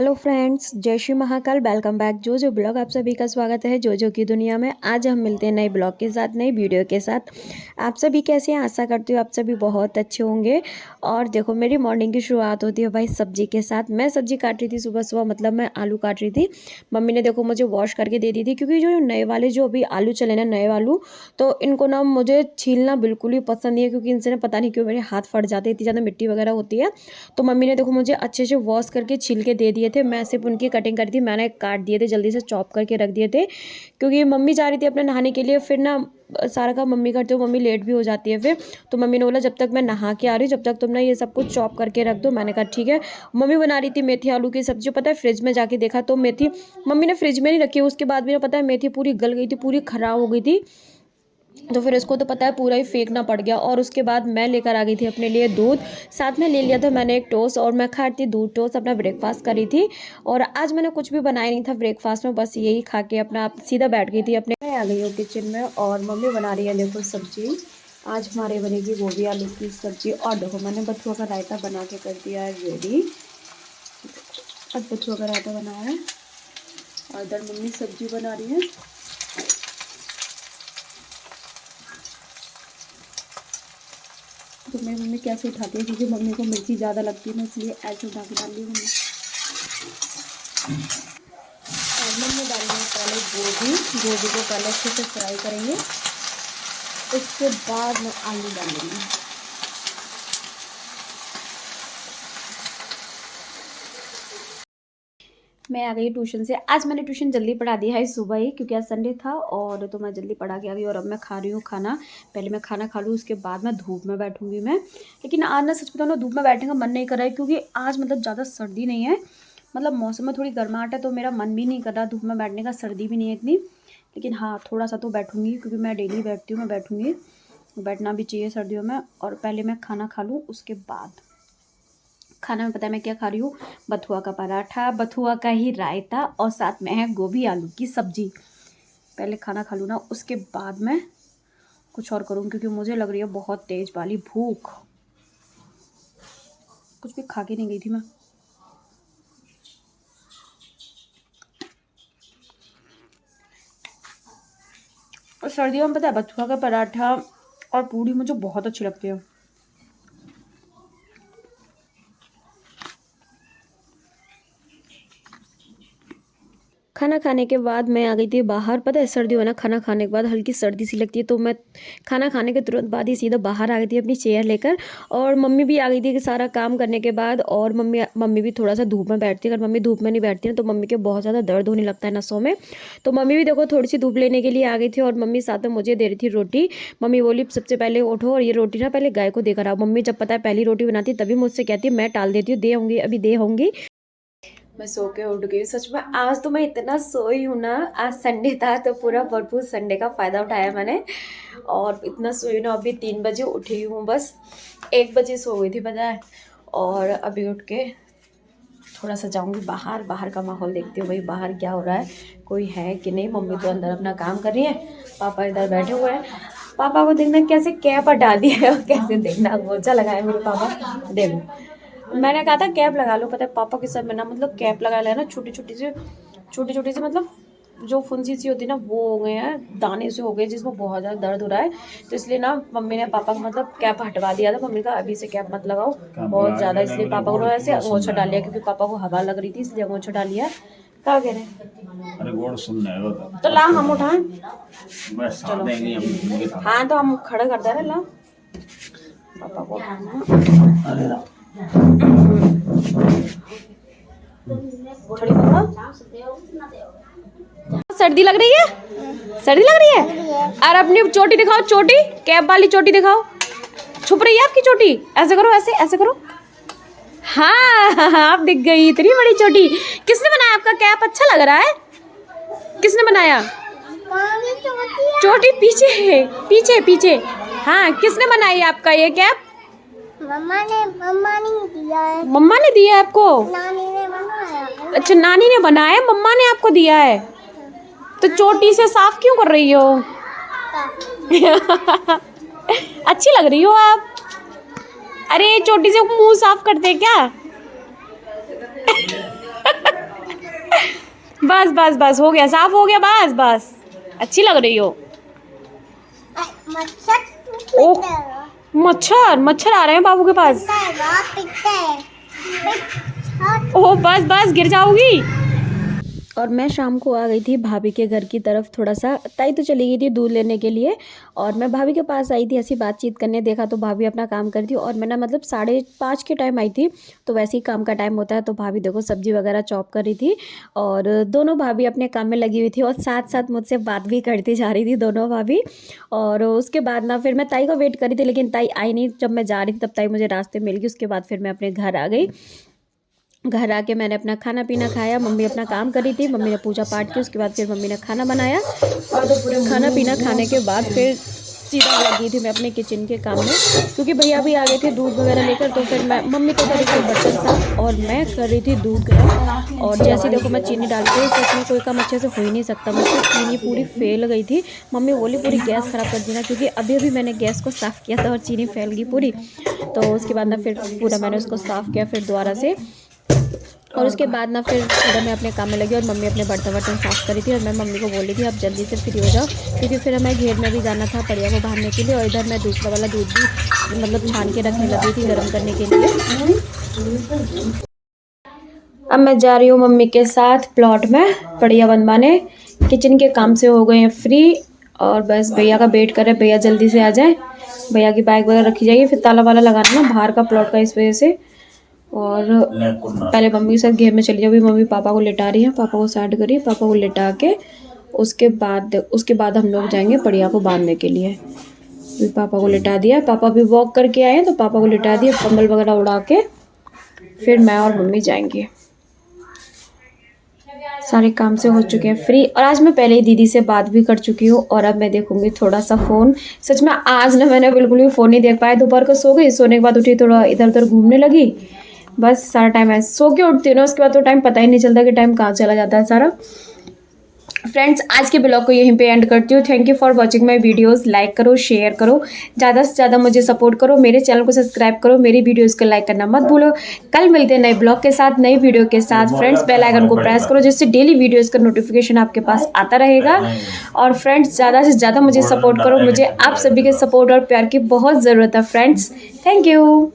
Hello friends, जय Shri Mahakal. Welcome back जो blog. आप सभी का स्वागत है जो की दुनिया में। आज हम मिलते हैं नए ब्लॉग के साथ, नई वीडियो के साथ। आप सभी कैसे हैं? आशा करती हूँ आप सभी बहुत अच्छे होंगे। और देखो, मेरी मॉर्निंग की शुरुआत होती है भाई सब्जी के साथ। मैं सब्जी काट रही थी सुबह सुबह, मतलब मैं आलू काट रही थी। मम्मी ने देखो मुझे वॉश करके दे दी थी, क्योंकि जो नए वाले जो अभी आलू चले ना, नए आलू, तो इनको ना मुझे छीलना बिल्कुल ही पसंद नहीं है, क्योंकि इनसे ना पता नहीं क्यों मेरे हाथ फट जाते हैं, इतनी ज़्यादा मिट्टी वगैरह होती है। तो मम्मी ने देखो मुझे अच्छे से वॉश करके छील के दे दिए थे। मैं सिर्फ उनकी कटिंग करी थी, मैंने काट दिए थे, जल्दी से चॉप करके रख दिए थे, क्योंकि मम्मी जा रही थी अपने नहाने के लिए। फिर ना सारा काम मम्मी करते हो, मम्मी लेट भी हो जाती है फिर। तो मम्मी ने बोला जब तक मैं नहा के आ रही हूँ जब तक तुम ना ये सब कुछ चॉप करके रख दो। मैंने कहा ठीक है। मम्मी बना रही थी मेथी आलू की सब्जी। पता है फ्रिज में जाके देखा तो मेथी मम्मी ने फ्रिज में नहीं रखी, उसके बाद भी पता है मेथी पूरी गल गई थी, पूरी खराब हो गई थी। तो फिर इसको तो पता है पूरा ही फेंकना पड़ गया। और उसके बाद मैं लेकर आ गई थी अपने लिए दूध, साथ में ले लिया था मैंने एक टोस्ट, और मैं खा रही थी दूध टोस्ट, अपना ब्रेकफास्ट करी थी। और आज मैंने कुछ भी बनाया नहीं था ब्रेकफास्ट में, बस यही खा के अपना सीधा बैठ गई थी अपने। मैं आ गई हूँ किचन में और मम्मी बना रही है देखो सब्जी। आज हमारे बनेगी गोभी आलू की सब्जी। और देखो मैंने बथुआ का रायता बना के कर दिया है रेडी। आज बथुआ का रायता बनाया है और इधर मम्मी सब्जी बना रही है। तो मेरी मम्मी कैसे उठाती है, क्योंकि मम्मी को मिर्ची ज़्यादा लगती है ना, इसलिए ऐसे उठा के डाल दी मम्मी। और मम्मी डालेंगे पहले गोभी को पहले अच्छे से फ्राई करेंगे, उसके बाद मैं आलू डालेंगे। मैं आ गई ट्यूशन से। आज मैंने ट्यूशन जल्दी पढ़ा दिया है सुबह ही, क्योंकि आज संडे था, और तो मैं जल्दी पढ़ा के आ गई। और अब मैं खा रही हूँ खाना। पहले मैं खाना खा लूँ, उसके बाद मैं धूप में बैठूंगी मैं। लेकिन आज ना सच बताऊँ ना, धूप में बैठने का मन नहीं कर रहा है, क्योंकि आज मतलब ज़्यादा सर्दी नहीं है, मतलब मौसम में थोड़ी गर्माहट है, तो मेरा मन भी नहीं कर रहा धूप में बैठने का। सर्दी भी नहीं है इतनी, लेकिन हाँ थोड़ा सा तो बैठूंगी, क्योंकि मैं डेली बैठती हूँ, मैं बैठूंगी, बैठना भी चाहिए सर्दियों में। और पहले मैं खाना खा लूँ, उसके बाद खाना में पता है मैं क्या खा रही हूँ? बथुआ का पराठा, बथुआ का ही रायता, और साथ में है गोभी आलू की सब्जी। पहले खाना खा लूँ ना, उसके बाद मैं कुछ और करूँ, क्योंकि मुझे लग रही है बहुत तेज वाली भूख। कुछ भी खा के नहीं गई थी मैं। और सर्दियों में पता है बथुआ का पराठा और पूड़ी मुझे बहुत अच्छी लगती है। खाना खाने के बाद मैं आ गई थी बाहर। पता है सर्दी हो ना, खाना खाने के बाद हल्की सर्दी सी लगती है, तो मैं खाना खाने के तुरंत बाद ही सीधा बाहर आ गई थी अपनी चेयर लेकर। और मम्मी भी आ गई थी कि सारा काम करने के बाद। और मम्मी भी थोड़ा सा धूप में बैठती है। अगर मम्मी धूप में नहीं बैठती है तो मम्मी के बहुत ज़्यादा दर्द होने लगता है नसों में। तो मम्मी भी देखो थोड़ी सी धूप लेने के लिए आ गई थी, और मम्मी साथ में मुझे दे रही थी रोटी। मम्मी बोली सबसे पहले उठो और ये रोटी ना पहले गाय को देकर आओ। मम्मी जब पता है पहली रोटी बनाती तभी मुझसे कहती है, मैं टाल देती हूँ, दे होंगी अभी दे होंगी। मैं सो के उठ गई सच में। आज तो मैं इतना सोई हूँ ना, आज संडे था तो पूरा भरपूर संडे का फ़ायदा उठाया मैंने, और इतना सोई ना। अभी 3 बजे उठी हूँ, बस 1 बजे सो गई थी पता है। और अभी उठ के थोड़ा सा जाऊँगी बाहर, बाहर का माहौल देखती हूँ भाई बाहर क्या हो रहा है, कोई है कि नहीं। मम्मी तो अंदर अपना काम कर रही है, पापा इधर बैठे हुए हैं। पापा को देखना कैसे कैप हटा दिया है, और कैसे देखना मोजा लगाया मेरे पापा। देखो मैंने कहा था कैप लगा लो, पता है पापा के सर में ना मतलब कैप लगा लिया ना, छोटी छोटी सी मतलब जो फुंसी सी होती है ना, वो हो गए हैं, दाने से हो गए, जिसमें बहुत ज़्यादा दर्द हो रहा है। तो इसलिए ना मम्मी ने पापा को मतलब कैप हटवा दिया था। मम्मी का अभी से कैप मत लगाओ बहुत ज़्यादा, इसलिए पापा को ऐसे अंगोछा डाल लिया, क्योंकि पापा को हवा लग रही थी, इसलिए अंगोछा डाल लिया। क्या कह रहे हैं? अरे गोड़ सुन रहे हो तो ला हम उठाएं, बस चलो देंगे हम। हाँ तो हम खड़ा कर दे रहे ला पापा को उठाना। अरे थोड़ी पकड़ो। सर्दी लग रही है, सर्दी लग रही है। और अपनी चोटी दिखाओ, चोटी कैप वाली चोटी दिखाओ। छुप रही है आपकी चोटी, ऐसे करो, ऐसे ऐसे करो। हाँ आप दिख गई, इतनी बड़ी चोटी। किसने बनाया आपका कैप? अच्छा लग रहा है। किसने बनाया? चोटी पीछे है, पीछे पीछे। हाँ किसने बनाई आपका ये कैप? मम्मा ने दिया है। मम्मा ने दिया है आपको? नानी ने बनाया। अच्छा नानी ने बनाया, मम्मा ने आपको दिया है। तो चोटी से साफ क्यों कर रही हो? अच्छी लग रही हो आप। अरे चोटी से मुंह साफ करते क्या? बस बस बस हो गया, साफ हो गया, बस बस। अच्छी लग रही हो। मच्छर ओ मच्छर, मच्छर आ रहे हैं बाबू के पास। ओह बस बस गिर जाओगी। और मैं शाम को आ गई थी भाभी के घर की तरफ, थोड़ा सा ताई तो चली गई थी दूध लेने के लिए, और मैं भाभी के पास आई थी ऐसी बातचीत करने। देखा तो भाभी अपना काम कर थी, और मैं ना मतलब 5:30 के टाइम आई थी, तो वैसे ही काम का टाइम होता है। तो भाभी देखो सब्जी वगैरह चॉप कर रही थी, और दोनों भाभी अपने काम में लगी हुई थी, और साथ साथ मुझसे बात भी करती जा रही थी दोनों भाभी। और उसके बाद ना फिर मैं ताई का वेट करी थी, लेकिन ताई आई नहीं। जब मैं जा रही थी तब ताई मुझे रास्ते मिल गई। उसके बाद फिर मैं अपने घर आ गई। घर आके मैंने अपना खाना पीना खाया, मम्मी अपना काम कर रही थी, मम्मी ने पूजा पाठ की। उसके बाद फिर मम्मी ने खाना बनाया, और तो पूरा खाना पीना खाने के बाद फिर सीधा लगी थी मैं अपने किचन के काम में, क्योंकि भैया भी आ गए थे दूध वगैरह लेकर। तो फिर मैं मम्मी तो कर रही थी बर्तन साफ, और मैं कर रही थी दूध गर्म। और जैसे देखो मैं चीनी डालती हूँ, सच में कोई काम अच्छे से हो ही नहीं सकता, मुझसे चीनी पूरी फैल गई थी। मम्मी बोली पूरी गैस ख़राब कर देना, क्योंकि अभी अभी मैंने गैस को साफ़ किया था और चीनी फैल गई पूरी। तो उसके बाद ना फिर पूरा मैंने उसको साफ़ किया फिर दोबारा से। और उसके बाद ना फिर पूरा मैं अपने काम में लगी, और मम्मी अपने बर्तन साफ़ करी थी। और मैं मम्मी को बोली थी अब जल्दी से फ्री हो जाओ, क्योंकि फिर हमें घेर में भी जाना था बढ़िया को बांधने के लिए। और इधर मैं दूसरा वाला दूध भी मतलब छान के रखने लगी थी गर्म करने के लिए। अब मैं जा रही हूँ मम्मी के साथ प्लॉट में बढ़िया बनवाने। किचन के काम से हो गए हैं फ्री, और बस भैया का वेट कर रहे, भैया जल्दी से आ जाए। भैया की बाइक वगैरह रखी जाएगी, फिर ताला वाला लगाना ना बाहर का प्लॉट का, इस वजह से। और पहले मम्मी के साथ घेर में चली जाओ। अभी मम्मी पापा को लिटा रही है, पापा को साइड करिए, पापा को लिटा के उसके बाद हम लोग जाएंगे बढ़िया को बांधने के लिए। अभी पापा को लिटा दिया, पापा भी वॉक करके आए हैं, तो पापा को लिटा दिया, कंबल वगैरह उड़ा के फिर मैं और मम्मी जाएंगे। सारे काम से हो चुके हैं फ्री, और आज मैं पहले ही दीदी से बात भी कर चुकी हूँ। और अब मैं देखूंगी थोड़ा सा फ़ोन। सच में आज ना मैंने बिल्कुल भी फ़ोन नहीं देख पाया। दोपहर को सो गई, सोने के बाद उठी, थोड़ा इधर उधर घूमने लगी, बस सारा टाइम ऐसे सो के उठती हूँ ना, उसके बाद तो टाइम पता ही नहीं चलता कि टाइम कहाँ चला जाता है सारा। फ्रेंड्स आज के ब्लॉग को यहीं पे एंड करती हूँ। Thank you for watching my videos. Like करो, शेयर करो, ज़्यादा से ज़्यादा मुझे सपोर्ट करो, मेरे चैनल को सब्सक्राइब करो, मेरी वीडियोस को लाइक करना मत भूलो। कल मिलते हैं नए ब्लॉग के साथ, नई वीडियो के साथ। फ्रेंड्स बेल आइकन को प्रेस करो, जिससे डेली वीडियोज़ का नोटिफिकेशन आपके पास आता रहेगा। और फ्रेंड्स ज़्यादा से ज़्यादा मुझे सपोर्ट करो, मुझे आप सभी के सपोर्ट और प्यार की बहुत ज़रूरत है फ्रेंड्स। Thank you.